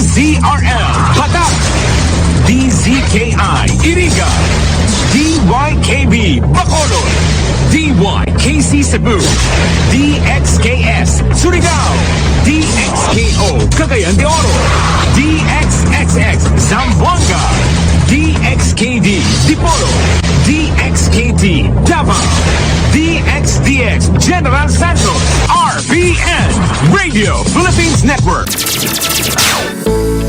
DZRL Batak, DZKI Iriga, DYKB Bacolod, DYKC Cebu, DXKS Surigao, DXKO Cagayan de Oro, DXXX Zamboanga, DXKD Dipolo, DXKD Davao, DXDX General Santos, RPN Radio Philippines Network.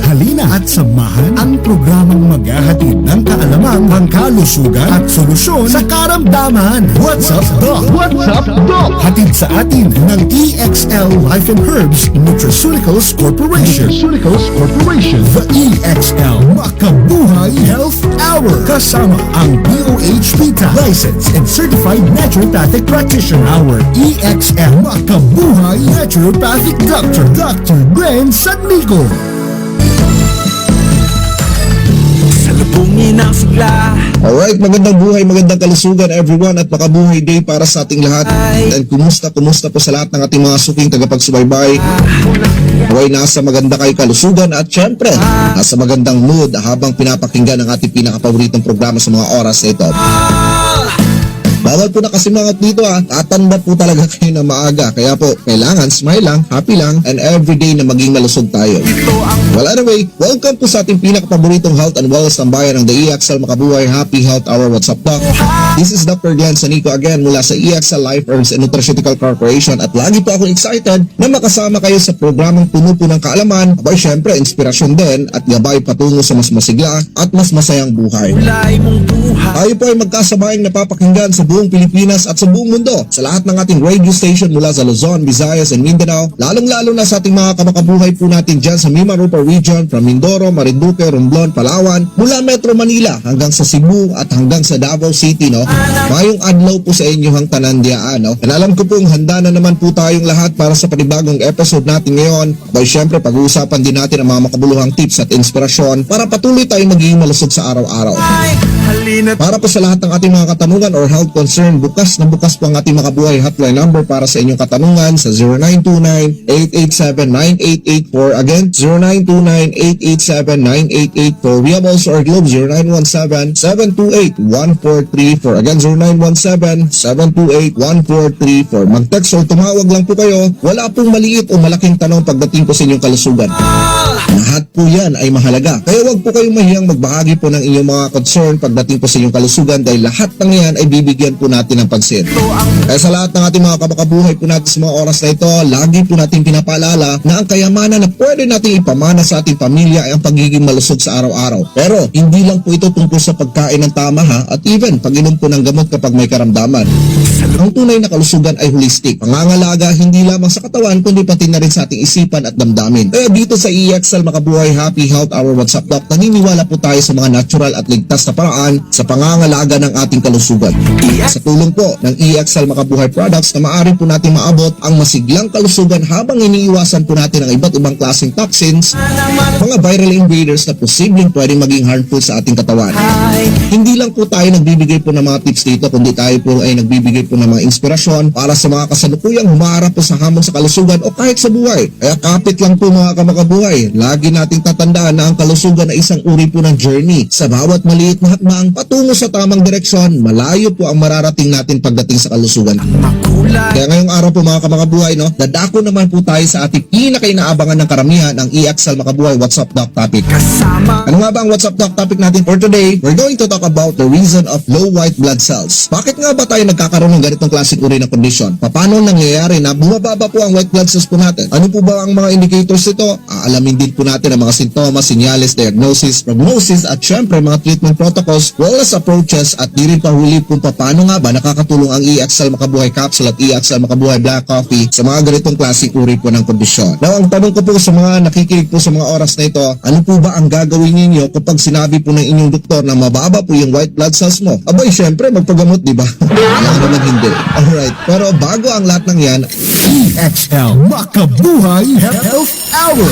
Halina at samahan ang programang maghahatid ng kaalaman, pangkalusugan at solusyon sa karamdaman. What's up, Doc? What's up, Doc? Hatid sa atin ng EXL Life and Herbs Nutraceuticals Corporation. The EXL Makabuhay Health Hour. Kasama ang DOH-PITA licensed and certified naturopathic practitioner. Our EXL Makabuhay Naturopathic Doctor, Dr. Glenn Sanmico. Salubungin ang sigla. Alright, magandang buhay, magandang kalusugan everyone at makabuhay day para sa ating lahat. And kumusta po sa lahat ng ating mga suking tagapagsubaybay. Naway nasa maganda kayo kalusugan at syempre nasa magandang mood habang pinapakinggan ang ating pinakapaboritong programa sa mga oras na ito. Bawal po na kasi mga dito tatanda po talaga kayo na maaga. Kaya po, kailangan smile lang, happy lang, and everyday na maging malusog tayo. Well anyway, welcome po sa ating pinakapaboritong health and wellness tambayan ng The EXL Makabuhay Happy Health Hour. What's up, Doc? This is Dr. Glenn Sanmico again mula sa EXL Life Herbs and Nutraceutical Corporation at lagi po ako excited na makasama kayo sa programang puno po ng kaalaman, abay syempre inspirasyon din at gabay patungo sa mas masigla at mas masayang buhay. Tayo po ay magkasabayang napapakinggan sa buong Pilipinas at sa buong mundo sa lahat ng ating radio station mula sa Luzon, Visayas, and Mindanao, lalong-lalo na sa ating mga kamakabuhay po natin dyan sa Mimaropa region from Mindoro, Marinduque, Romblon, Palawan, mula Metro Manila hanggang sa Cebu at hanggang sa Davao City, no? Mayong adlaw po sa inyo hang tanandiyaan, no? And alam ko pong handa na naman po tayong lahat para sa panibagong episode natin ngayon. By syempre, pag-uusapan din natin ang mga makabuluhang tips at inspirasyon para patuloy tayong magiging malusog sa araw-araw. Para po sa lahat ng ating mga katanungan or health concern, bukas na bukas po ang ating makabuhay hotline number para sa inyong katanungan sa 0929-887-9884. Again, 0929-887-9884. We have also our Globe 0917-728-1434. Again, 0917-728-1434. Mag-text or tumawag lang po kayo. Wala pong maliit o malaking tanong pagdating po sa inyong kalusugan. Lahat po yan ay mahalaga. Kaya wag po kayong mahiyang magbahagi po ng inyong mga concern pagdating po sa inyong kalusugan dahil lahat ng yan ay bibigyan po natin ng pansin. Kaya sa lahat ng ating mga kabakabuhay po natin sa mga oras na ito, lagi po natin pinapaalala na ang kayamanan na pwede natin ipamana sa ating pamilya ay ang pagiging malusog sa araw-araw. Pero hindi lang po ito tungkol sa pagkain ng tama at even pag-inom po ng gamot kapag may karamdaman. Ang tunay na kalusugan ay holistic. Pangangalaga hindi lamang sa katawan kundi pati na rin sa ating isipan at damdamin. Kaya dito sa EXL Makabuhay Happy Health Hour WhatsApp Doc, naniniwala po tayo sa mga natural at ligtas na paraan sa pangangalaga ng ating kalusugan. Sa tulong po ng EXL Makabuhay products na maaari po natin maabot ang masiglang kalusugan habang iniiwasan po natin ang iba't ibang klaseng toxins, mga viral invaders na posibleng pwedeng maging harmful sa ating katawan. Hindi lang po tayo nagbibigay po ng mga tips dito, kundi tayo po ay nagbibigay po ng mga inspirasyon para sa mga kasalukuyang humaharap po sa hamon sa kalusugan o kahit sa buhay. Kaya kapit lang po mga kamakabuhay, lagi nating tatandaan na ang kalusugan ay isang uri po ng journey. Sa bawat maliit na hakbang patungo sa tamang direksyon, malayo po ang mararating natin pagdating sa kalusugan. Kaya ngayong araw po mga kamakabuhay, no, dadako naman po tayo sa ating pinaka-inaabangan ng karamihan ng EXL Makabuhay WhatsApp Doc topic. Ano nga ba ang WhatsApp Doc topic natin for today? We're going to talk about the reason of low white blood cells. Bakit nga ba tayo nagkakaroon ng ganitong klaseng uri ng kondisyon? Paano nangyayari na bumababa po ang white blood cells po natin? Ano po ba ang mga indicators nito? Aalamin din po natin ang mga sintomas, senyales, diagnosis, prognosis at syempre mga treatment protocols, wellness approaches at di rin pahuli kung paano nga ba nakakatulong ang EXL Makabuhay Capsule at EXL Makabuhay Black Coffee sa mga ganitong klaseng uri po ng kondisyon. Now, ang tanong ko po sa mga nakikinig po sa mga oras na ito, ano po ba ang gagawin ninyo kapag sinabi po ng inyong doktor na mababa po yung white blood cells mo? Abay, syempre, magpagamot, di ba? Alam naman hindi. Alright, pero bago ang lahat ng yan, EXL Makabuhay Health Hour.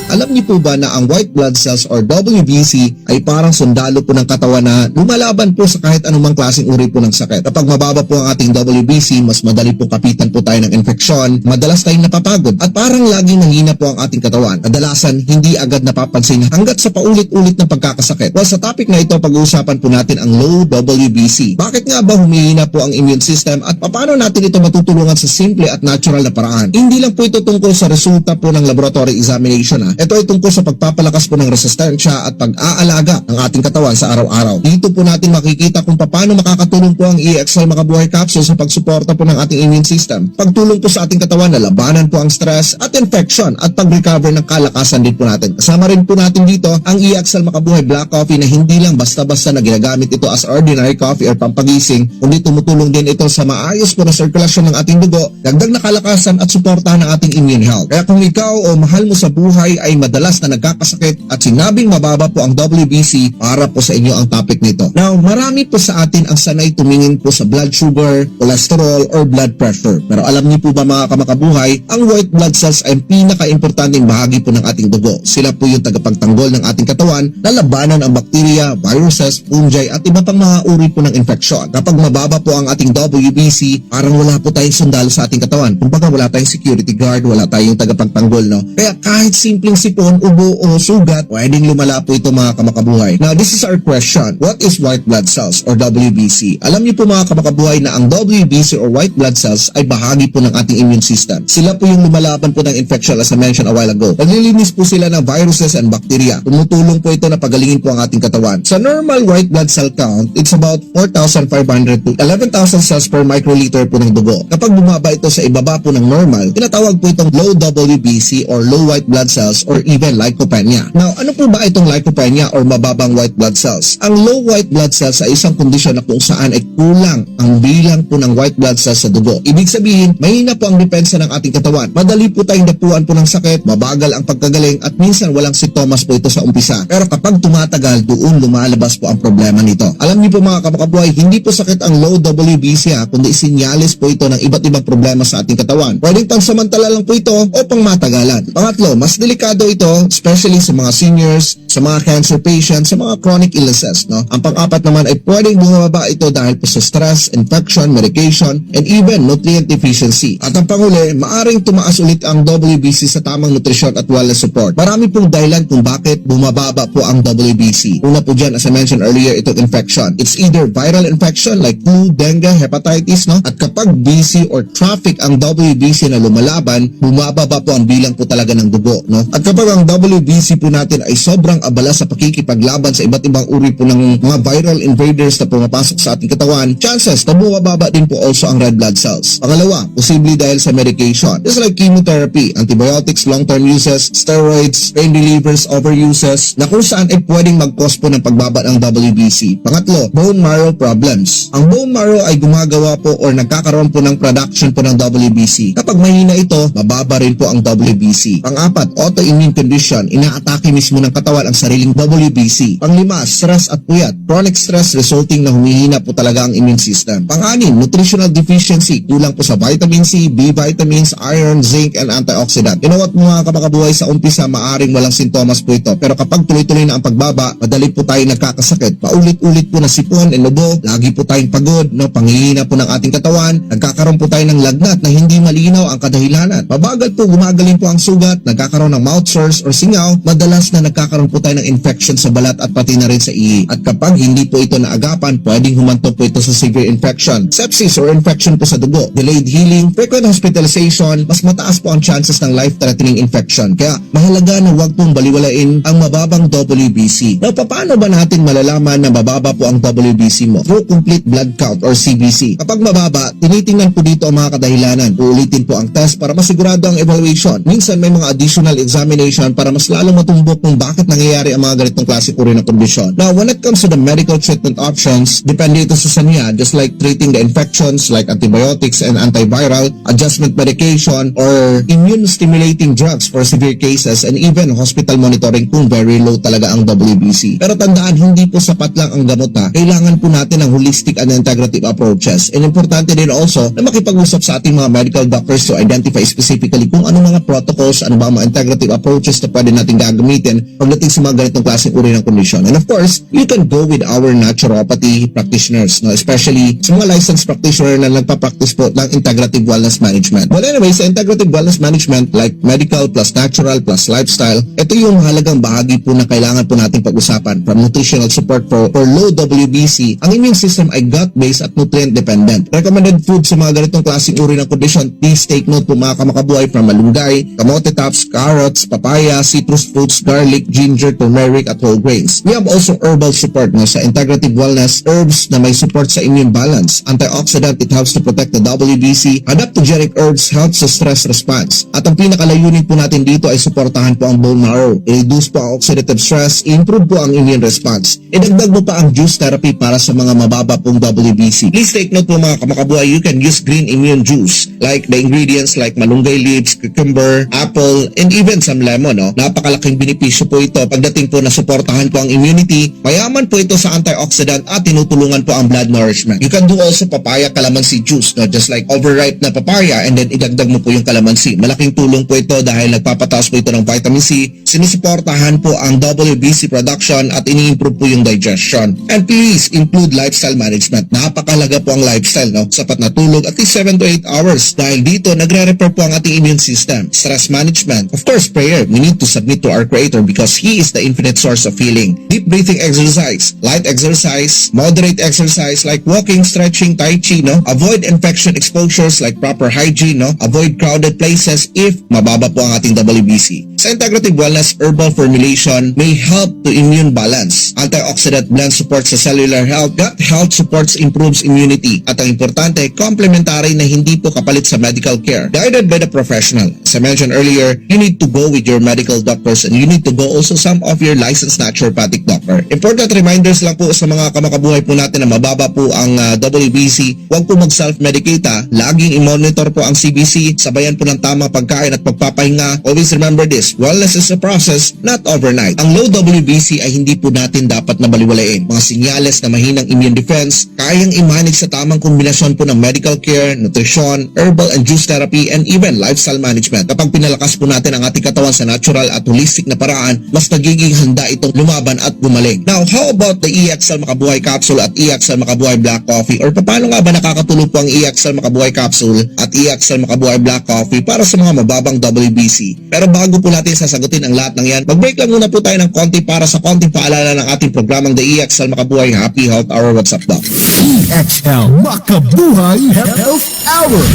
alam alam niyo po ba na ang white blood cells or WBC ay parang sundalo po ng katawan na lumalaban po sa kahit anumang klaseng uri po ng sakit. Kapag mababa po ang ating WBC, mas madali po kapitan po tayo ng infeksyon, madalas tayong napapagod at parang laging nanghina po ang ating katawan. Kadalasan, hindi agad napapansin hanggat sa paulit-ulit na pagkakasakit. Well, sa topic na ito, pag-uusapan po natin ang low WBC. Bakit nga ba humihina po ang immune system at paano natin ito matutulungan sa simple at natural na paraan? Hindi lang po ito tungkol sa resulta po ng laboratory examination. Ito ay tungkol sa pagpapalakas po ng resistensya at pag-aalaga ng ating katawan sa araw-araw. Dito po natin makikita kung paano makakatulong po ang EXL Makabuhay Capsule sa pagsuporta po ng ating immune system. Pagtulong po sa ating katawan na labanan po ang stress at infection at pag-recover ng kalakasan din po natin. Kasama rin po natin dito ang EXL Makabuhay Black Coffee na hindi lang basta-basta na ginagamit ito as ordinary coffee or pampagising, kundi tumutulong din ito sa maayos po na sirkulasyon ng ating dugo, dagdag na kalakasan at suportahan ng ating immune health. Kaya kung ikaw o mahal mo sa buhay ay madalas na nagkakasakit at sinabing mababa po ang WBC, para po sa inyo ang topic nito. Now, marami po sa atin ang sanay tumingin po sa blood sugar, cholesterol, or blood pressure. Pero alam niyo po ba mga kamakabuhay, ang white blood cells ay pinaka-importanting bahagi po ng ating dugo. Sila po yung tagapagtanggol ng ating katawan na labanan ang bakterya, viruses, fungi at iba pang mga uri po ng infeksyon. Kapag mababa po ang ating WBC, parang wala po tayong sundalo sa ating katawan. Kumbaga wala tayong security guard, wala tayong tagapagtanggol, no? Kaya kahit simpleng sipon, ubo o sugat, pwedeng lumala po ito mga kamakabuhay. Now, this is our question. What is white blood cells or WBC? Alam niyo po mga kamakabuhay na ang WBC or white blood cells ay bahagi po ng ating immune system. Sila po yung lumalaban po ng infection as I mentioned a while ago. Naglilinis po sila ng viruses and bacteria. Tumutulong po ito na pagalingin po ang ating katawan. Sa normal white blood cell count, it's about 4,500 to 11,000 cells per microliter po ng dugo. Kapag bumaba ito sa ibaba po ng normal, tinatawag po itong low WBC or low white blood cells or even leukopenia. Now, ano po ba itong leukopenia or mababang white blood cells? Ang low white blood cells ay isang kondisyon na kung saan ay kulang ang bilang po ng white blood cells sa dugo. Ibig sabihin, mahina po ang depensa ng ating katawan. Madali po tayong dapuan po ng sakit, mabagal ang pagkagaling at minsan walang sintomas po ito sa umpisa. Pero kapag tumatagal, doon lumalabas po ang problema nito. Alam niyo po mga kamakabuhay, hindi po sakit ang low WBC kundi sinyalis po ito ng iba't ibang problema sa ating katawan. Pwedeng pansamantala lang po ito o pangmatagalan. Pangatlo, mas delikado ito especially sa mga seniors, sa mga cancer patients, sa mga chronic illnesses, no? Ang pang-apat naman ay pwedeng bumaba ito dahil po sa stress, infection, medication, and even nutrient deficiency. At ang panghuli, maaring tumaas ulit ang WBC sa tamang nutrisyon at wellness support. Marami pong dahilan kung bakit bumababa po ang WBC. Una po dyan, as I mentioned earlier, itong infection. It's either viral infection like flu, dengue, hepatitis, no? At kapag busy or traffic ang WBC na lumalaban, bumababa po ang bilang po talaga ng dugo, no? At kapag ang WBC po natin ay sobrang abala sa pakikipaglaban sa iba't ibang uri po ng mga viral invaders na pumapasok sa ating katawan, chances na bumababa din po also ang red blood cells. Pangalawa, posible dahil sa medication. Just like chemotherapy, antibiotics, long-term uses, steroids, pain relievers, overuses, na kung saan ay pwedeng mag-cause po ng pagbaba ng WBC. Pangatlo, bone marrow problems. Ang bone marrow ay gumagawa po or nagkakaroon po ng production po ng WBC. Kapag mahina ito, mababa rin po ang WBC. Pang-apat, autoimmune condition. Inaatake mismo ng katawan ang sariling WBC. Panglima, stress at puyat. Chronic stress resulting na humihina po talaga ang immune system. Pang-anim, nutritional deficiency. Kulang po sa vitamin C, B vitamins, iron, zinc, and antioxidant. You know what mga kapakabuhay, sa umpisa maaring walang sintomas po ito. Pero kapag tuloy-tuloy na ang pagbaba, madali po tayo nagkakasakit. Paulit-ulit po na sipon, inubo, lagi po tayong pagod, no? Panghihina po ng ating katawan, nagkakaroon po tayo ng lagnat na hindi malinaw ang kadahilanan. Mabagal po, gumagaling po ang sugat, nagkakaroon ng mouth sores or singaw, madalas na nagkakaroon po tayo ng infection sa balat at pati na rin sa ihi. At kapag hindi po ito naagapan, pwedeng humantong po ito sa severe infection, sepsis or infection po sa dugo, delayed healing, frequent hospitalization, mas mataas po ang chances ng life-threatening infection. Kaya mahalaga na huwag pong baliwalain ang mababang WBC. Now, paano ba natin malalaman na mababa po ang WBC mo? Through complete blood count or CBC. Kapag mababa, tinitingnan po dito ang mga kadahilanan. Uulitin po ang test para masigurado ang evaluation. Minsan may mga additional examination para mas lalong matumbok kung bakit nangyayari ang mga ganitong klase uri ng kondisyon. Now, when it comes to the medical treatment options, depende ito sa sanya, just like treating the infections like antibiotics and antiviral, adjustment medication, or immune-stimulating drugs for severe cases, and even hospital monitoring kung very low talaga ang WBC. Pero tandaan, hindi po sapat lang ang gamot ha. Kailangan po natin ng holistic and integrative approaches. And importante din also na makipag-usap sa ating mga medical doctors to identify specifically kung ano mga protocols, ano ba mga integrative approaches approaches na pwede natin gagamitin pagdating sa mga ganitong klaseng uri ng kondisyon. And of course, you can go with our naturopathy practitioners, no? Especially sa mga licensed practitioner na nagpa-practice po ng integrative wellness management. Well anyway, sa integrative wellness management like medical plus natural plus lifestyle, ito yung mahalagang bahagi po na kailangan po nating pag-usapan. From nutritional support for low WBC, ang immune system ay gut-based at nutrient-dependent. Recommended food sa mga ganitong klaseng uri ng kondisyon, please take note po mga kamakabuhay, from malunggay, kamote tops, carrots, papaya, citrus fruits, garlic, ginger, turmeric at whole grains. We have also herbal support no, sa integrative wellness, herbs na may support sa immune balance, antioxidant, it helps to protect the WBC, adaptogenic herbs helps sa stress response. At ang pinakalayunin po natin dito ay suportahan po ang bone marrow, i-reduce po ang oxidative stress, improve po ang immune response. Idagdag mo pa ang juice therapy para sa mga mababa pong WBC. Please take note po mga kamakabuhay, you can use green immune juice like the ingredients like malunggay leaves, cucumber, apple, and even some lemon. No? Napakalaking benepisyo po ito pagdating po na suportahan po ang immunity. Mayaman po ito sa antioxidant at tinutulungan po ang blood nourishment. You can do also papaya calamansi juice, no? Just like overripe na papaya and then idagdag mo po yung calamansi. Malaking tulong po ito dahil nagpapataas po ito ng vitamin C, sinusuportahan po ang WBC production at ini-improve po yung digestion. And please include lifestyle management. Napakalaga po ang lifestyle, no? Sapat na tulog at least 7 to 8 hours dahil dito nagre-repair po ang ating immune system. Stress management. Of course, prayer. We need to submit to our Creator because He is the infinite source of healing. Deep breathing exercise, light exercise, moderate exercise like walking, stretching, tai chi, no? Avoid infection exposures like proper hygiene, no? Avoid crowded places if mababa po ang ating WBC. Sa integrative wellness, herbal formulation may help to immune balance. Antioxidant blend supports sa cellular health. Gut health supports improves immunity. At ang importante, complementary na hindi po kapalit sa medical care. Guided by the professional. As I mentioned earlier, you need to go with your medical doctors and you need to go also some of your licensed naturopathic doctor. Important reminders lang po sa mga kamakabuhay po natin na mababa po ang WBC. Huwag po mag-self-medicate ha. Laging i-monitor po ang CBC. Sabayan po ng tamang pagkain at pagpapahinga. Always remember this. Wellness is a process, not overnight. Ang low WBC ay hindi po natin dapat nabaliwalain. Mga sinyales na mahinang immune defense, kayang i-manage sa tamang kombinasyon po ng medical care, nutrition, herbal and juice therapy, and even lifestyle management. Kapag pinalakas po natin ang ating katawan sa natural at holistic na paraan, mas nagiging handa itong lumaban at gumaling. Now, how about the EXL Makabuhay Capsule at EXL Makabuhay Black Coffee? Or paano nga ba nakakatulong po ang EXL Makabuhay Capsule at EXL Makabuhay Black Coffee para sa mga mababang WBC? Pero bago po natin sasagutin ang lahat ng yan, mag-break lang muna po tayo ng konti para sa konting paalala ng ating programang The EXL Makabuhay Happy Health Hour. What's up, Doc? EXL Makabuhay Health Hour.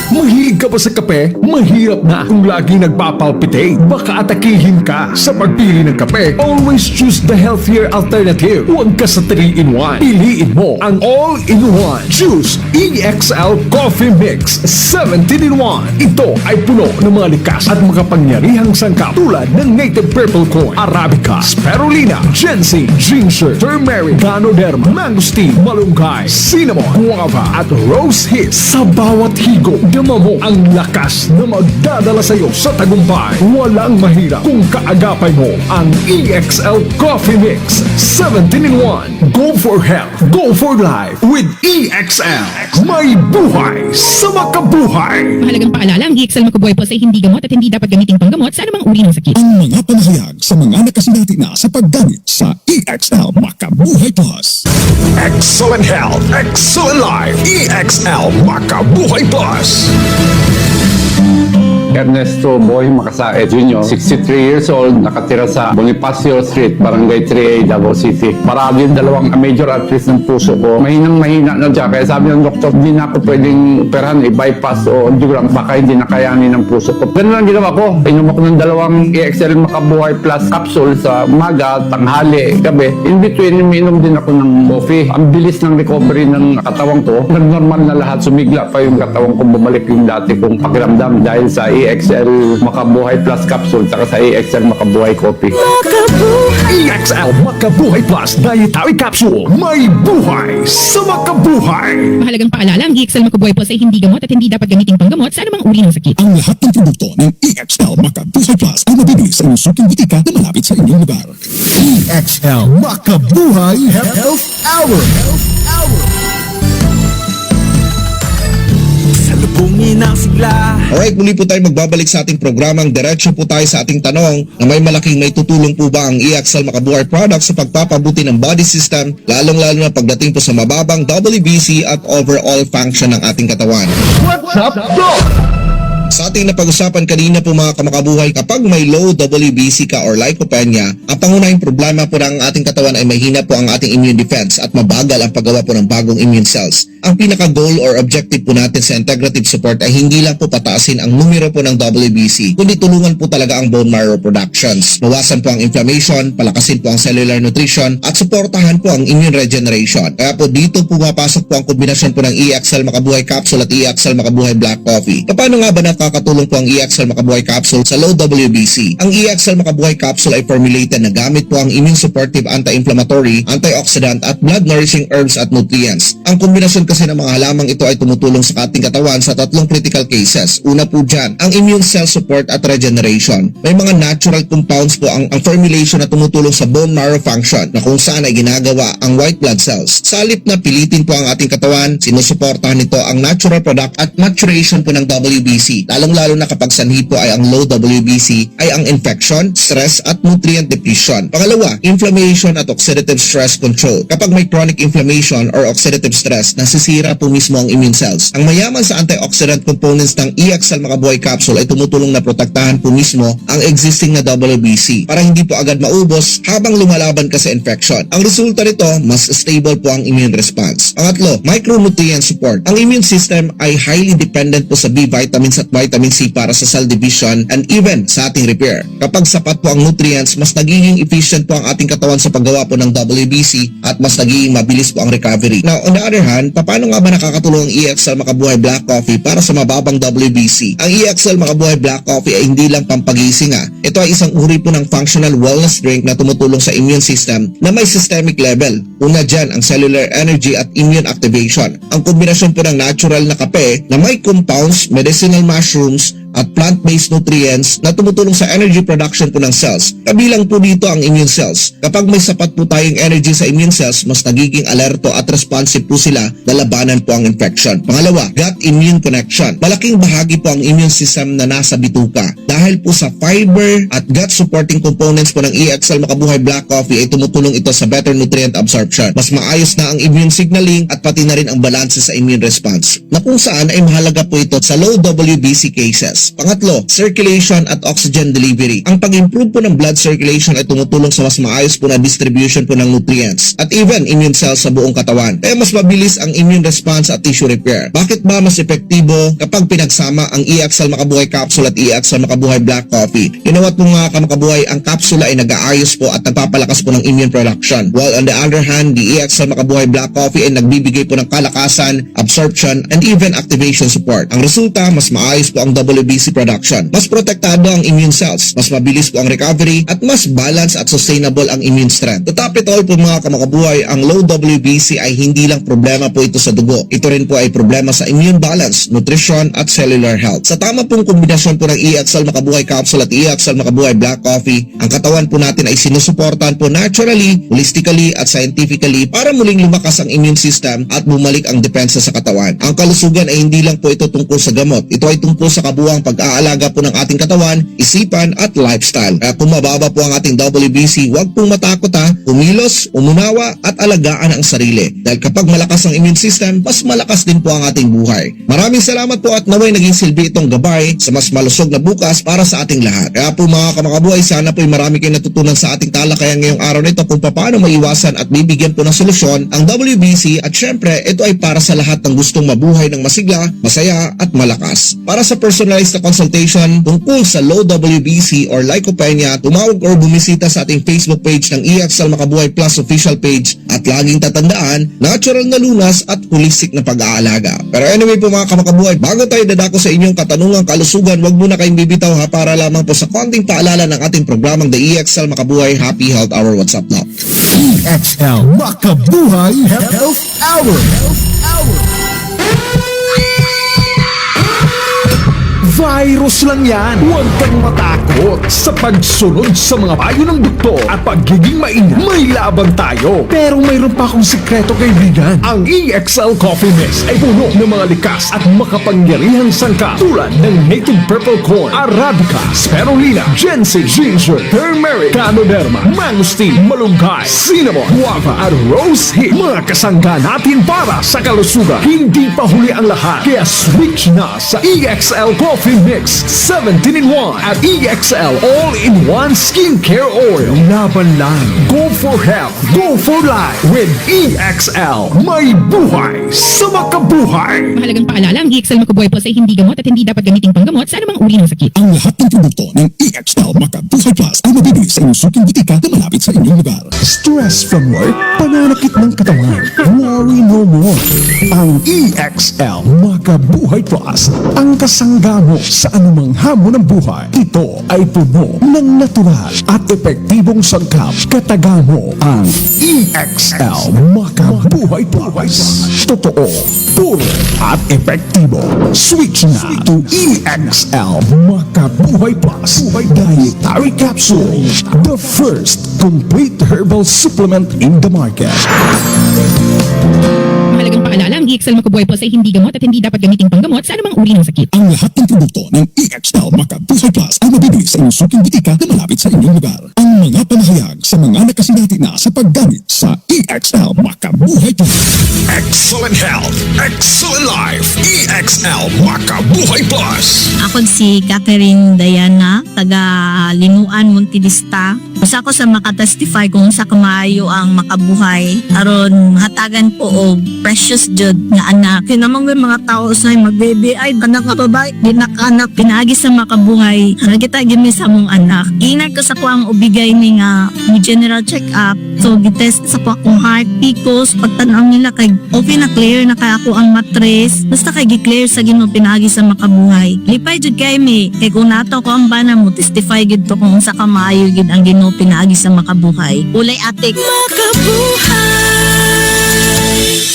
Mahilig ka ba sa kape? Mahirap na kung lagi nagpapalpitate. Baka atakihin ka sa pagpili ng kape. Always choose the healthier alternative. Huwag ka sa 3-in-1. Piliin mo ang all-in-one. Choose EXL Coffee Mix 17-in-1. Ito ay puno ng mga likas at makapangyarihang sangkap tulad ng native purple corn, arabica, spirulina, ginseng, ginger, turmeric, ganoderma, mangosteen, malunggay, cinnamon, guava at rose hip. Sa bawat higop, dama mo ang lakas na magdadala sa iyo sa tagumpay. Walang mahirap kung kaagapay mo ang EXL Coffee Mix 17-in-1. Go for health, go for life with EXL. May buhay sa makabuhay. Mahalagang paalala, ang EXL Makabuhay Plus ay hindi gamot at hindi dapat gamitin panggamot sa anumang uri ng sakit. Ang mga panahayag sa mga nakasinati na sa paggamit sa EXL Makabuhay Plus. Excellent health, excellent life. EXL Makabuhay Plus. Ernesto Boy Macasae Jr., 63 years old, nakatira sa Bonifacio Street, Barangay 3A, Davao City. Marami yung dalawang major arteries ng puso ko. Mahina na siya. Kaya sabi ng doktor, hindi na ako pwedeng operahan, i-bypass o angiogram. Baka hindi nakayanin ng puso ko. Ganun lang ginawa ko. Inom ako ng dalawang EXL Makabuhay Plus capsule sa umaga, tanghali, gabi. In between, uminom din ako ng coffee. Ang bilis ng recovery ng katawan ko. Nag-normal na lahat. Sumigla pa yung katawan ko. Bumalik yung dati kong pakiramdam dahil sa EXL Makabuhay Plus capsule saka sa EXL Makabuhay Coffee. EXL Makabuhay Plus Dietary Capsule. May buhay sa makabuhay. Mahalagang paalala, ang EXL Makabuhay Plus ay hindi gamot at hindi dapat gamitin panggamot sa anumang uri ng sakit. Ang lahat ng produkto ng EXL Makabuhay Plus ay nabibili sa inyong suking butika na malapit sa inyong lugar. EXL Makabuhay Health Hour. lubungin ang sigla. Alright, muli po tayo magbabalik sa ating programang diretso po tayo sa ating tanong na may malaking may tutulong po ba ang EXL Makabuhay product sa pagpapabuti ng body system, lalong-lalo na pagdating po sa mababang WBC at overall function ng ating katawan. What's up, Doc? Sa ating napag-usapan kanina po mga kamakabuhay, kapag may low WBC ka or lycopenia, ang pangunahing problema po ng ating katawan ay mahina po ang ating immune defense at mabagal ang paggawa po ng bagong immune cells. Ang pinaka-goal or objective po natin sa integrative support ay hindi lang po pataasin ang numero po ng WBC, kundi tulungan po talaga ang bone marrow productions. Mawasan po ang inflammation, palakasin po ang cellular nutrition, at suportahan po ang immune regeneration. Kaya po dito pumapasok po ang kombinasyon po ng EXL Makabuhay Capsule at EXL Makabuhay Black Coffee. Paano nga ba nakakatulong po ang EXL Makabuhay Capsule sa low WBC? Ang EXL Makabuhay Capsule ay formulated na gamit po ang immune supportive anti-inflammatory, antioxidant at blood nourishing herbs at nutrients. Ang kombinasyon kasi ng mga halamang ito ay tumutulong sa ating katawan sa tatlong critical cases. Una po dyan, ang immune cell support at regeneration. May mga natural compounds po ang formulation na tumutulong sa bone marrow function na kung saan ay ginagawa ang white blood cells. Sa halip na pilitin po ang ating katawan, sinusuportahan nito ang natural product at maturation po ng WBC. Lalong-lalo na kapag sanhi po ay ang low WBC ay ang infection, stress at nutrient depletion. Pangalawa, inflammation at oxidative stress control. Kapag may chronic inflammation or oxidative stress, nasisira po mismo ang immune cells. Ang mayaman sa antioxidant components ng EXL Makabuhay Capsule ay tumutulong na protektahan po mismo ang existing na WBC para hindi po agad maubos habang lumalaban ka sa infection. Ang resulta nito, mas stable po ang immune response. Pangatlo, micronutrient support. Ang immune system ay highly dependent po sa B vitamins at vitamin C para sa cell division and even sa ating repair. Kapag sapat po ang nutrients, mas nagiging efficient po ang ating katawan sa paggawa po ng WBC at mas nagiging mabilis po ang recovery. Now, on the other hand, paano nga ba nakakatulong ang EXL Makabuhay Black Coffee para sa mababang WBC? Ang EXL Makabuhay Black Coffee ay hindi lang pampagising Ito ay isang uri po ng functional wellness drink na tumutulong sa immune system na may systemic level. Una dyan ang cellular energy at immune activation. Ang kombinasyon po ng natural na kape na may compounds, medicinal mushrooms, at plant-based nutrients na tumutulong sa energy production po ng cells. Kabilang po dito ang immune cells. Kapag may sapat po tayong energy sa immune cells, mas nagiging alerto at responsive po sila na labanan po ang infection. Pangalawa, gut-immune connection. Malaking bahagi po ang immune system na nasa bituka. Dahil po sa fiber at gut-supporting components po ng EXL Makabuhay Black Coffee ay tumutulong ito sa better nutrient absorption. Mas maayos na ang immune signaling at pati na rin ang balanse sa immune response. Na kung saan ay mahalaga po ito sa low WBC cases. Pangatlo, circulation at oxygen delivery. Ang pag-improve po ng blood circulation ay tumutulong sa mas maayos po na distribution po ng nutrients at even immune cells sa buong katawan. Kaya mas mabilis ang immune response at tissue repair. Bakit ba mas epektibo kapag pinagsama ang EXL Makabuhay Capsule at EXL Makabuhay Black Coffee? You know what po mga kamakabuhay, ang kapsula ay nag-aayos po at nagpapalakas po ng immune production. While on the other hand, the EXL Makabuhay Black Coffee ay nagbibigay po ng kalakasan, absorption, and even activation support. Ang resulta, mas maayos po ang WBC production. Mas protektado ang immune cells, mas mabilis po ang recovery, at mas balanced at sustainable ang immune strength. To top it all po mga kamakabuhay, ang low WBC ay hindi lang problema po ito sa dugo. Ito rin po ay problema sa immune balance, nutrition, at cellular health. Sa tama pong kombinasyon po ng EXL Makabuhay Capsule at EXL Makabuhay Black Coffee, ang katawan po natin ay sinusuportahan po naturally, holistically, at scientifically para muling lumakas ang immune system at bumalik ang depensa sa katawan. Ang kalusugan ay hindi lang po ito tungkol sa gamot. Ito ay tungkol sa kabuuang pag-aalaga po ng ating katawan, isipan at lifestyle. Kaya kung mababa po ang ating WBC, huwag pong matakot kumilos, umunawa at alagaan ang sarili. Dahil kapag malakas ang immune system, mas malakas din po ang ating buhay. Maraming salamat po at naway naging silbi itong gabay sa mas malusog na bukas para sa ating lahat. Kaya po mga kamakabuhay, sana po marami kayong natutunan sa ating talakayan ngayong araw na ito kung paano maiwasan at bibigyan po ng solusyon ang WBC at syempre ito ay para sa lahat ng gustong mabuhay ng masigla, masaya at malakas. Para sa personalized na consultation tungkol sa low WBC or lycopenia, tumawag or bumisita sa ating Facebook page ng EXL Makabuhay Plus official page at laging tatandaan, natural na lunas at holistic na pag-aalaga. Pero anyway po mga kamakabuhay, bago tayo dadako sa inyong katanungang kalusugan, wag muna kayong bibitaw para lamang po sa konting paalala ng ating programang The EXL Makabuhay Happy Health Hour. What's up now? EXL Makabuhay Health Hour. Virus lang yan. Huwag kang matakot sa pagsunod sa mga payo ng doktor at pagiging maingat. May laban tayo. Pero mayroon pa akong sikreto, kaibigan. Ang EXL Coffee Mix ay puno ng mga likas at makapangyarihang sangkap tulad ng native purple corn, arabica, spirulina, ginseng, ginger, turmeric, ganoderma, mangosteen, malunggay, cinnamon, guava at rose hip. Mga kasangga natin para sa kalusugan. Hindi pa huli ang lahat. Kaya switch na sa EXL Coffee Mix 17 in 1 at EXL All-in-One Skincare Oil. Laban lang. Go for health. Go for life with EXL. May buhay sa makabuhay. Mahalagang paalala, ang EXL Macabuhay Plus ay hindi gamot at hindi dapat gamitin panggamot sa anumang uri ng sakit. Ang lahat ng produkto ng EXL Macabuhay Plus ay mabibili sa inyong suking butika na malapit sa inyong lugar. Stress from work, pananakit ng katawan, worry no more. Ang EXL Macabuhay Plus ang kasangga mo sa anumang hamon ng buhay. Ito ay puno ng natural at epektibong sangkap. Kataga mo ang EXL Macabuhay Plus. Totoo, puro at epektibo. Switch na to EXL Macabuhay Plus Dietary Capsule, the first complete herbal supplement in the market. Mahalagang paalala, ang EXL Macabuhay Plus ay hindi gamot at hindi dapat gamitin panggamot sa anumang uri ng sakit. Ang lahat ng produkto ng EXL Macabuhay Plus ay mabibili sa inyong suking butika na malapit sa inyong lugar. Ang mga pamahayag sa mga nakasinati na sa paggamit sa EXL Macabuhay Plus. Excellent health, excellent life. EXL Macabuhay Plus. Ako si Catherine Diana, taga Linuan, Montevista. Usa ko sa makatestify kung sa kamayo ang makabuhay. Aron hatagan po og precious jud nga anak. Kinamang may mga tao sa magbaby ay anak nga babae, di nakanak pinaagi sa makabuhay. Kita gimi sa mong anak. Inag ko sa ko ang ubigay ni nga mo general check up. So gitest sa ko akong heart, picos, pagtanaw nila kay okay na clear na kay ako ang matres. Basta kay gi-clear sa Ginoo pinaagi sa makabuhay. Lipay jud kay mi kay kung nato ko ang bana mo testify gid to kung sa kamayo gid ang Ginoo pinaagi sa makabuhay. Ulay atik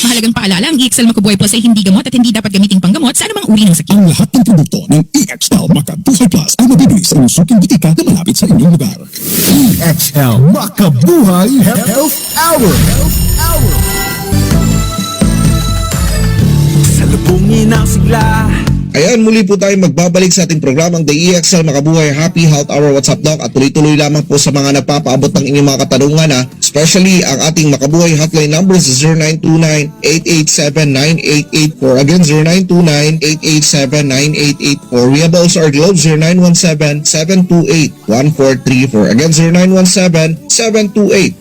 Mahalagang paalala, ang EXL Macabuhay Plus ay hindi gamot at hindi dapat gamitin panggamot sa anumang uri ng sakit. Ang lahat ng produkto ng EXL Macabuhay Plus ay mabibili sa inyong suking butika na malapit sa inyong lugar. EXL Macabuhay Health Hour. Salubungin ang sigla. Ayan, muli po tayo magbabalik sa ating programang The EXL Makabuhay Happy Health Hour WhatsApp Doc at tuloy-tuloy lamang po sa mga nagpapaabot ng inyong mga katanungan especially ang ating Makabuhay hotline numbers is 0929-887-9884. Again, 0929-887-9884. We have also our Globe 0917-728-1434. Again,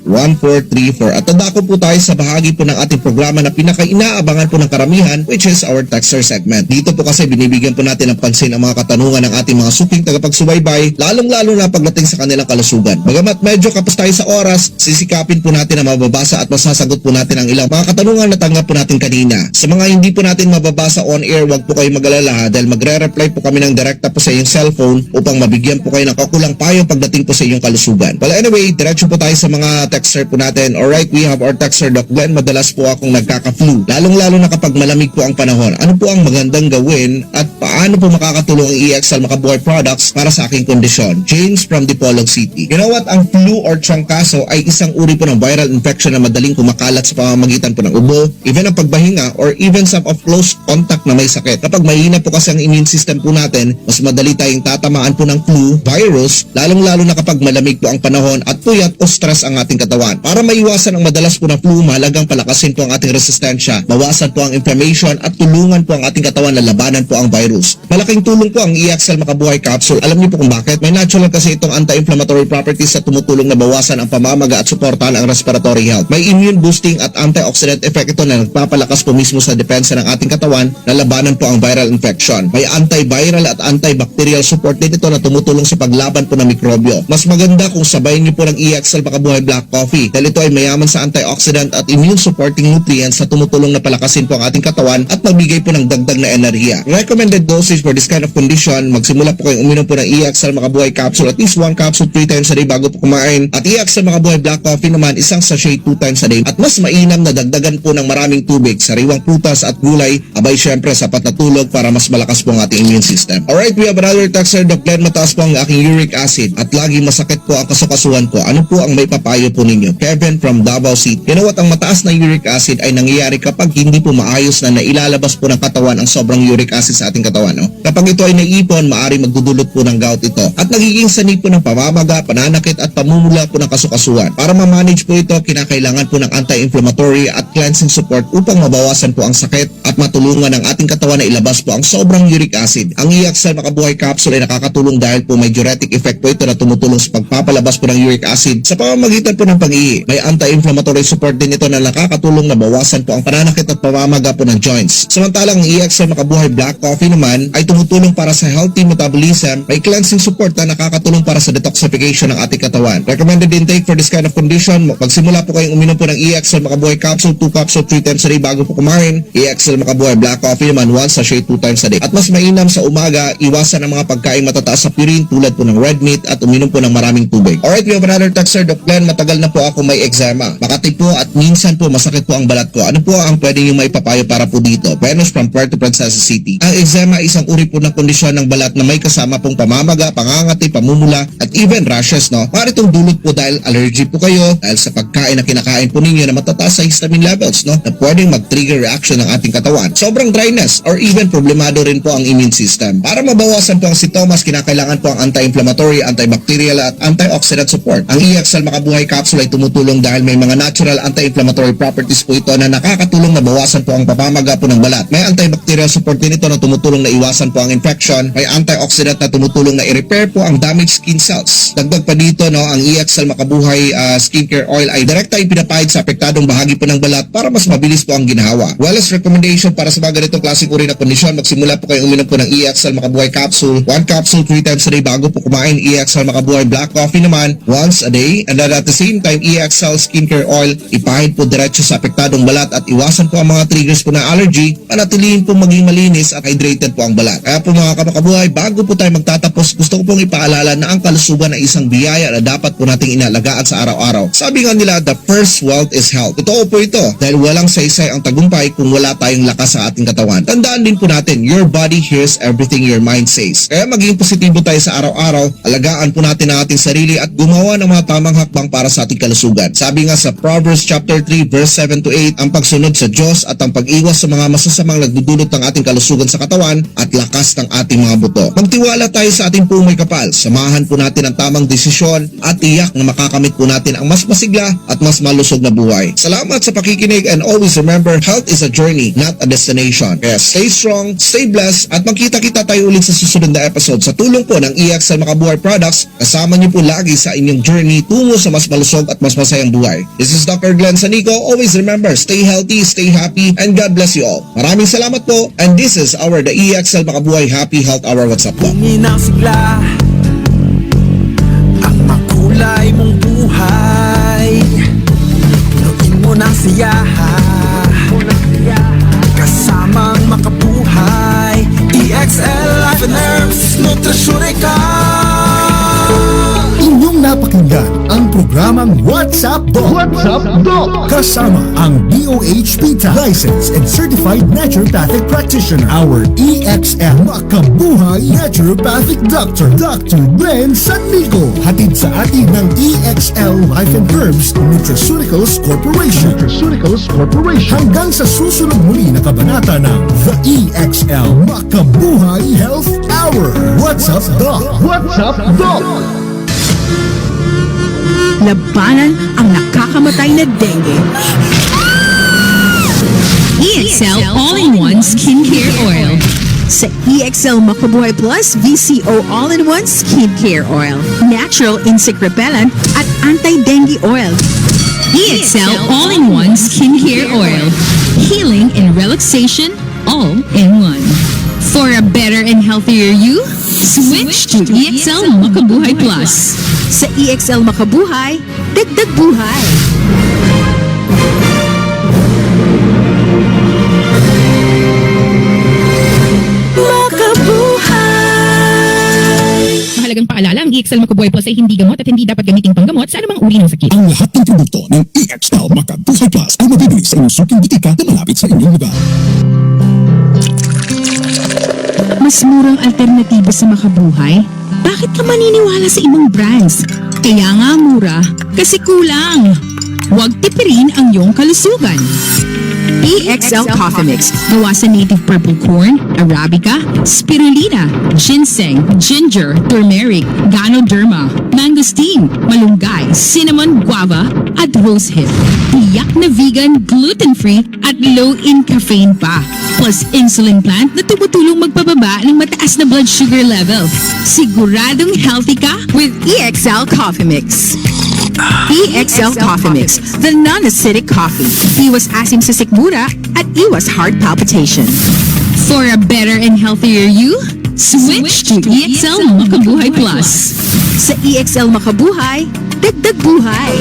0917-728-1434. At tandako po tayo sa bahagi po ng ating programa na pinaka-inaabangan po ng karamihan, which is our Texter segment. Dito po kasi binibigyan po natin ng pansin ang mga katanungan ng ating mga suking tagapagsubaybay, lalong-lalo na pagdating sa kanilang kalusugan. Bagamat medyo kapos tayo sa oras, sisikapin po natin na mababasa at masasagot po natin ang ilang mga katanungan na tanggap po natin kanina. Sa mga hindi po natin mababasa on air, wag po kayo mag-alala dahil magre-reply po kami ng direkta po sa iyong cellphone upang mabigyan po kayo ng kakulang payo pagdating po sa iyong kalusugan. Well, anyway, diretso po tayo sa mga texter po natin. Alright, we have our texter, Doc Glenn. Madalas po akong nagkaka-flu, lalong-lalo na kapag malamig po ang panahon. Ano po ang magandang gawin at paano po makakatulong ang EXL Makabuhay products para sa aking kondisyon? James from Dipolog City. You know what? Ang flu or trangkaso ay isang uri po ng viral infection na madaling kumakalat sa pamamagitan po ng ubo, even ang pagbahinga, or even some of close contact na may sakit. Kapag mahina po kasi ang immune system po natin, mas madali tayong tatamaan po ng flu virus, lalong-lalo na kapag malamig po ang panahon at puyat o stress ang ating katawan. Para maiwasan ang madalas po na flu, mahalagang palakasin po ang ating resistensya, bawasan po ang inflammation at tulungan po ang ating katawan na labanan po ang virus. Malaking tulong po ang EXL Makabuhay Capsule. Alam niyo po kung bakit? May natural kasi itong anti-inflammatory properties na tumutulong na bawasan ang pamamaga at suportahan ang respiratory health. May immune boosting at antioxidant effect ito na nagpapalakas po mismo sa depensa ng ating katawan na labanan po ang viral infection. May antiviral at antibacterial support din ito na tumutulong sa paglaban po ng mikrobyo. Mas maganda kung sabayin niyo po ng EXL Makabuhay Black Coffee dahil ito ay mayaman sa antioxidant at immune supporting nutrients na tumutulong na palakasin po ang ating katawan at magbigay po ng dagdag na enerhiya. Recommended dosage for this kind of condition, magsimula po kayong uminom po ng EXL Makabuhay Capsule at least 1 capsule 3 times a day bago po kumain. At EXL Makabuhay Black Coffee Coffee naman isang sachet 2 times a day at mas mainam na dagdagan po ng maraming tubig, sariwang prutas at gulay, abay syempre sapat na tulog para mas malakas po ang ating immune system. Alright, we have another texter. Doc Glenn, mataas po ang aking uric acid at lagi masakit po ang kasukasuhan ko. Ano po ang may papayo po ninyo? Kevin from Davao City. You know what, ang mataas na uric acid ay nangyayari kapag hindi po maayos na nailalabas po ng katawan ang sobrang uric acid sa ating katawan. No? Kapag ito ay naiipon, maaari magdudulot po ng gout ito at nagiging sanhi po ng pamamaga, pananakit at pamumula po ng kasukasuhan. Para ma-manage po ito, kinakailangan po ng anti-inflammatory at cleansing support upang mabawasan po ang sakit at matulungan ang ating katawan na ilabas po ang sobrang uric acid. Ang EXL Makabuhay Capsule ay nakakatulong dahil po may diuretic effect po ito na tumutulong sa pagpapalabas po ng uric acid sa pamamagitan po ng pag-ihi. May anti-inflammatory support din ito na nakakatulong na bawasan po ang pananakit at pamamaga po ng joints. Samantalang ang EXL Makabuhay Black Coffee naman ay tumutulong para sa healthy metabolism, may cleansing support na nakakatulong para sa detoxification ng ating katawan. Recommended intake for this kind of condition, magsimula po kayong uminom po ng EXL Makabuhay Capsule, 2 capsule 3 times a day bago po kumain. EXL Makabuhay Black Coffee naman 1 sachet 2 times a day. At mas mainam sa umaga, iwasan ang mga pagkain matataas sa purine tulad po ng red meat at uminom po ng maraming tubig. Alright, we have another texter. Doc Glenn, matagal na po ako may eczema. Makati po at minsan po masakit po ang balat ko. Ano po ang pwede nyo maipapayo para po dito? Venus from Puerto Princesa City. Ang eczema ay isang uri po ng kondisyon ng balat na may kasama pong pamamaga, pangangati, pamumula at even rashes, no? Para itong dulot po dahil allergy po kayo dahil sa pagkain na kinakain po ninyo na matataas sa histamine levels, no? Na pwedeng mag-trigger reaction ng ating katawan. Sobrang dryness or even problemado rin po ang immune system. Para mabawasan po ang sintomas, kinakailangan po ang anti-inflammatory, antibacterial at antioxidant support. Ang EXL Makabuhay Capsule ay tumutulong dahil may mga natural anti-inflammatory properties po ito na nakakatulong na bawasan po ang pamamaga po ng balat. May antibacterial support din ito na tumutulong na iwasan po ang infection. May antioxidant na tumutulong na i-repair po ang damaged skin cells. Dagdag pa dito, no, ang EXL Makabuhay Skincare Oil ay direkta ipinapahid sa apektadong bahagi po ng balat para mas mabilis po ang ginhawa. Wellness recommendation para sa mga ganitong klaseng uri na kondisyon, magsimula po kayo uminom po ng EXL Makabuhay Capsule, 1 capsule 3 times a day bago po kumain. EXL Makabuhay Black Coffee naman once a day, and then at the same time EXL Skincare Oil ipahid po diretso sa apektadong balat at iwasan po ang mga triggers po ng allergy, panatilihin po maging malinis at hydrated po ang balat. Kaya po mga kamakabuhay, bago po tayo magtatapos, gusto ko pong ipaalala na ang kalusugan ay isang biyaya na dapat po nating inalagaan sa araw-araw. Sabi nga nila, the first wealth is health. Totoo po ito dahil walang saysay ang tagumpay kung wala tayong lakas sa ating katawan. Tandaan din po natin, your body hears everything your mind says. Kaya maging positibo tayo sa araw-araw, alagaan po natin ang ating sarili at gumawa ng mga tamang hakbang para sa ating kalusugan. Sabi nga sa Proverbs chapter 3 verse 7 to 8, ang pagsunod sa Diyos at ang pag-iwas sa mga masasamang nagdudulot ng ating kalusugan sa katawan at lakas ng ating mga buto. Magtiwala tayo sa ating pumay kapal. Samahan po natin ang tamang desisyon at tiyak na makakamit po natin ang mas masigla at mas malusog na buhay. Salamat sa pakikinig and always remember, health is a journey, not a destination. Kaya stay strong, stay blessed at magkita-kita tayo ulit sa susunod na episode sa tulong po ng EXL Makabuhay Products. Kasama niyo po lagi sa inyong journey tungo sa mas malusog at mas masayang buhay. This is Dr. Glenn Sanico. Always remember, stay healthy, stay happy, and God bless you all. Maraming salamat po, and this is our The EXL Makabuhay Happy Health Hour. What's up po? Tingin ang sigla, ang makulay mong buhay, punuin mo ng siya, kasamang makabuhay. EXL Life and Herbs Nutritionika. Inyong napakinggan ang programang What's Up Doc? What's Up Doc? Kasama ang DOHP Licensed and Certified Naturopathic Practitioner, our EXL Makabuhay Naturopathic Doctor, Dr. Glenn Sanico. Hatid sa atin ng EXL Life and Herbs Nutraceuticals Corporation. Hanggang sa susunod muli na kabanata ng The EXL Makabuhay Health Hour. What's Up Doc? What's Up Doc? Labanan ang nakakamatay na dengue. EXL All-in-One Skincare Oil. Sa EXL Makabuhay Plus VCO All-in-One Skincare Oil. Natural insect repellent at anti-dengue oil. EXL All-in-One Skincare Oil. Healing and relaxation all in one. For a better and healthier you, switch to EXL Makabuhay Plus. Sa EXL Makabuhay, dagdag buhay. Makabuhay! Mahalagang paalala, ang EXL Macabuhay Plus ay hindi gamot at hindi dapat gamiting panggamot sa anumang uri ng sakit. Ang lahat ng produkto ng EXL Macabuhay Plus ay mabibili sa inyong suking butika na malapit sa inyong lugar. Mas murang alternatibo sa makabuhay? Bakit ka maniniwala sa ibang brands? Kaya nga mura, kasi kulang. Huwag tipirin ang iyong kalusugan. EXL Coffee Mix, gawa sa native purple corn, arabica, spirulina, ginseng, ginger, turmeric, ganoderma, mangosteen, malunggay, cinnamon, guava, at rosehip. Tiyak na vegan, gluten-free, at low in caffeine pa. Plus insulin plant na tumutulong magpababa ng mataas na blood sugar level. Siguradong healthy ka with EXL Coffee Mix. EXL Coffee Mix, the non-acidic coffee. Iwas asim sa sikmura at iwas heart palpitation. For a better and healthier you, switch to EXL Makabuhay Plus. Sa EXL Makabuhay, dagdag buhay.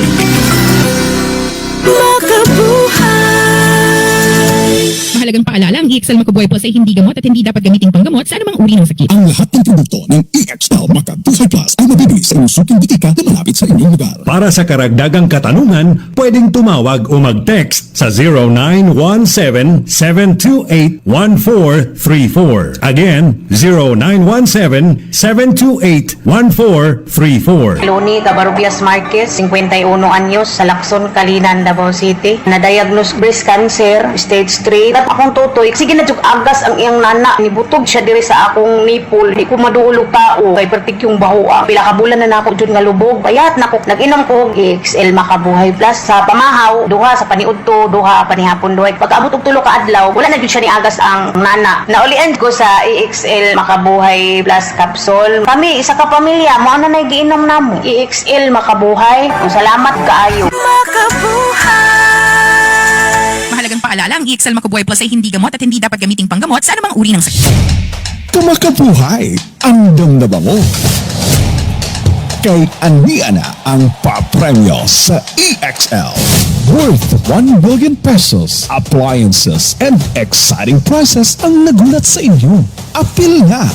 Mahalagang paalala, ang EXL Macabuhay Plus ay hindi gamot at hindi dapat gamiting panggamot sa anumang uri ng sakit. Ang lahat ng produkto ng EXL Macabuhay Plus ay mabibili sa inyong suking butika na malapit sa inyong lugar. Para sa karagdagang katanungan, pwedeng tumawag o mag-text sa 0917-728-1434. Again, 0917-728-1434. Loni Cabarubias Marquez, 51 anyos, sa Lacson, Calinan, Davao City. Na-diagnose breast cancer, stage 3. At akong tutoy, sige na jug agas ang iyang nana. Nibutog siya diri sa akong nipple. Di ko maduulog tao. Kay pertik yung bahoa. Pila ka bulan na nako jud nga lubog. Payat nako. Nag-inom ko og EXL Makabuhay Plus sa pamahaw. Duha sa paniudto, duha panihapon duhay. Pag-abot og tulo ka adlaw, wala na jud siya ni agas ang nana. Naulian ko sa EXL Makabuhay Plus capsule. Kami, isa ka pamilya, mo ana nay giinom namo. EXL Makabuhay. Salamat kaayo. Mahalagang paalala, ang EXL Macabuhay Plus ay hindi gamot at hindi dapat gamiting panggamot sa anumang uri ng sakit. Kumakabuhay ang damdaman mo. Kay ania na ang papremyo sa EXL. Worth 1 billion pesos, appliances, and exciting prices ang nagulat sa inyo. Apil na!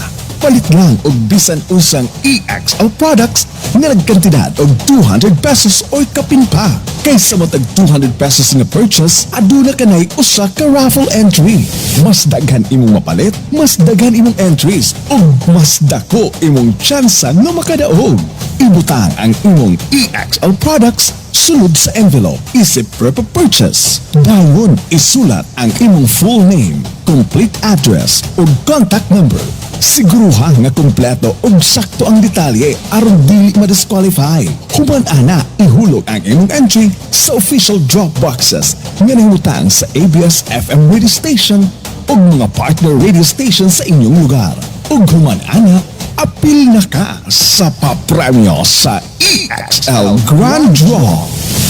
Palit lang og bisan usang EXL products nga nagkantidad og 200 pesos or kapin pa. Kaysa matag 200 pesos nga purchase, aduna kanay usa ka raffle entry. Mas daghan imong mapalit, mas daghan imong entries, ug mas dako imong tsansa nga makadaog. Ibutang ang imong EXL products sulod sa envelope, isip per purchase. Dayon isulat ang imong full name, complete address, ug contact number. Siguruhan nga kumpleto ug sakto ang detalye aron dili ma-disqualify. Human ana ihulog ang imong entry sa official drop boxes nga nahimutang sa ABS-FM radio station ug mga partner radio station sa inyong lugar. Ug human ana apil na ka sa papremyo sa EXL Grand Draw.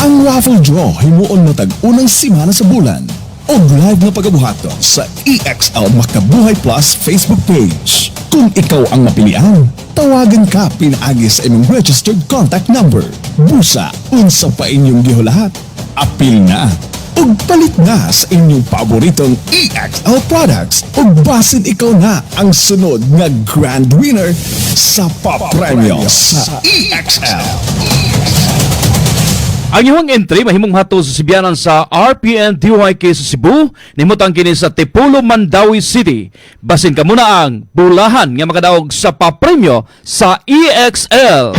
Ang raffle draw himuon matag unang simana sa bulan. O live na pagabuhato sa EXL Makabuhay Plus Facebook page. Kung ikaw ang mapilian, tawagan ka pinaagi sa inyong registered contact number. Busa, unsa pa inyong gihulahat. Apil na! Ug palit na sa inyong paboritong EXL products ug basin ikaw na ang sunod nga grand winner sa papremyo sa EXL. Ang iyong entry mahimong hatod sa Sibianan sa RPN DYK sa Cebu, nimutang kini sa Tipulo, Mandawi City. Basin ka muna ang bulahan nga makadaog sa papremyo sa EXL.